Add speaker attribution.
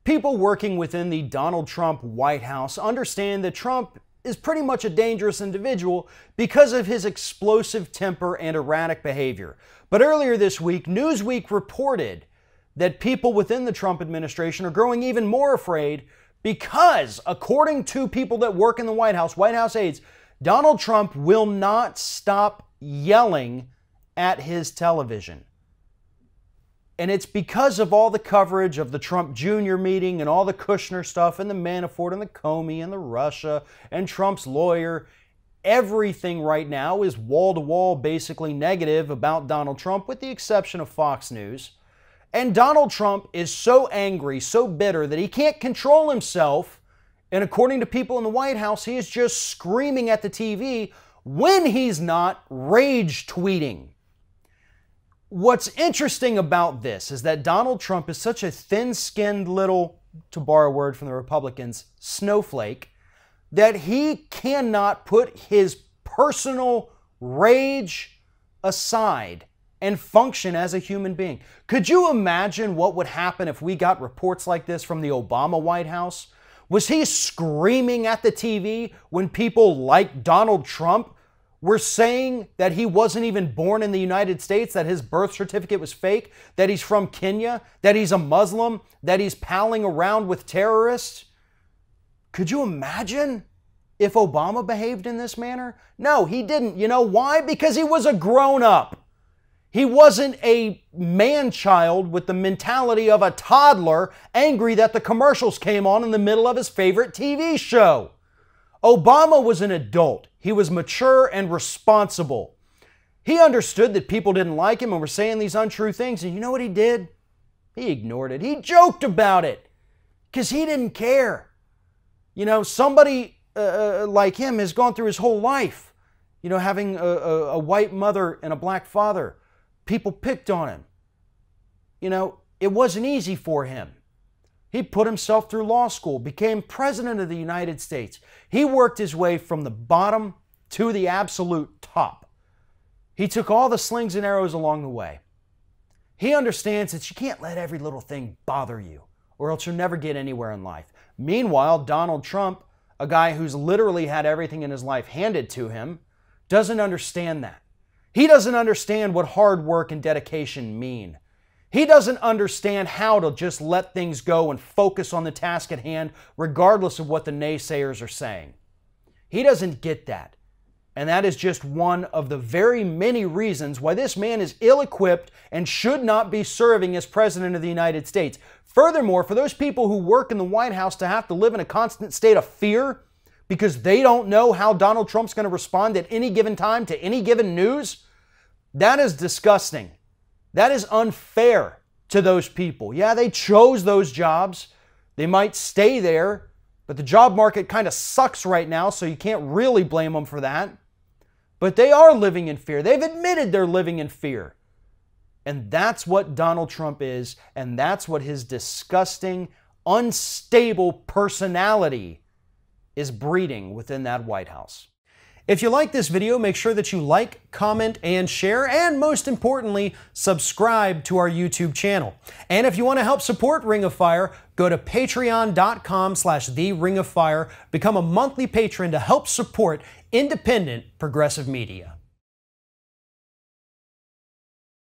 Speaker 1: People working within the Donald Trump White House understand that Trump is pretty much a dangerous individual because of his explosive temper and erratic behavior. But earlier this week, Newsweek reported that people within the Trump administration are growing even more afraid because, according to people that work in the White House aides, Donald Trump will not stop yelling at his television. And it's because of all the coverage of the Trump Jr. meeting and all the Kushner stuff and the Manafort and the Comey and the Russia and Trump's lawyer. Everything right now is wall-to-wall basically negative about Donald Trump, with the exception of Fox News. And Donald Trump is so angry, so bitter, that he can't control himself. And according to people in the White House, he is just screaming at the TV when he's not rage tweeting. What's interesting about this is that Donald Trump is such a thin-skinned little, to borrow a word from the Republicans, snowflake, that he cannot put his personal rage aside and function as a human being. Could you imagine what would happen if we got reports like this from the Obama White House? Was he screaming at the TV when people like Donald Trump were saying that he wasn't even born in the United States, that his birth certificate was fake, that he's from Kenya, that he's a Muslim, that he's palling around with terrorists? Could you imagine if Obama behaved in this manner? No, he didn't. You know why? Because he was a grown-up. He wasn't a man-child with the mentality of a toddler, angry that the commercials came on in the middle of his favorite TV show. Obama was an adult. He was mature and responsible. He understood that people didn't like him and were saying these untrue things, and you know what he did? He ignored it. He joked about it because he didn't care. You know, somebody like him has gone through his whole life, you know, having a white mother and a black father. People picked on him. You know, it wasn't easy for him. He put himself through law school, became president of the United States. He worked his way from the bottom to the absolute top. He took all the slings and arrows along the way. He understands that you can't let every little thing bother you, or else you'll never get anywhere in life. Meanwhile, Donald Trump, a guy who's literally had everything in his life handed to him, doesn't understand that. He doesn't understand what hard work and dedication mean. He doesn't understand how to just let things go and focus on the task at hand, regardless of what the naysayers are saying. He doesn't get that. And that is just one of the very many reasons why this man is ill-equipped and should not be serving as president of the United States. Furthermore, for those people who work in the White House to have to live in a constant state of fear because they don't know how Donald Trump's going to respond at any given time to any given news, that is disgusting. That is unfair to those people. Yeah, they chose those jobs. They might stay there, but the job market kind of sucks right now, so you can't really blame them for that. But they are living in fear. They've admitted they're living in fear. And that's what Donald Trump is, and that's what his disgusting, unstable personality is breeding within that White House. If you like this video, make sure that you like, comment, and share, and most importantly, subscribe to our YouTube channel. And if you want to help support Ring of Fire, go to patreon.com/TheRingOfFire, become a monthly patron to help support independent progressive media.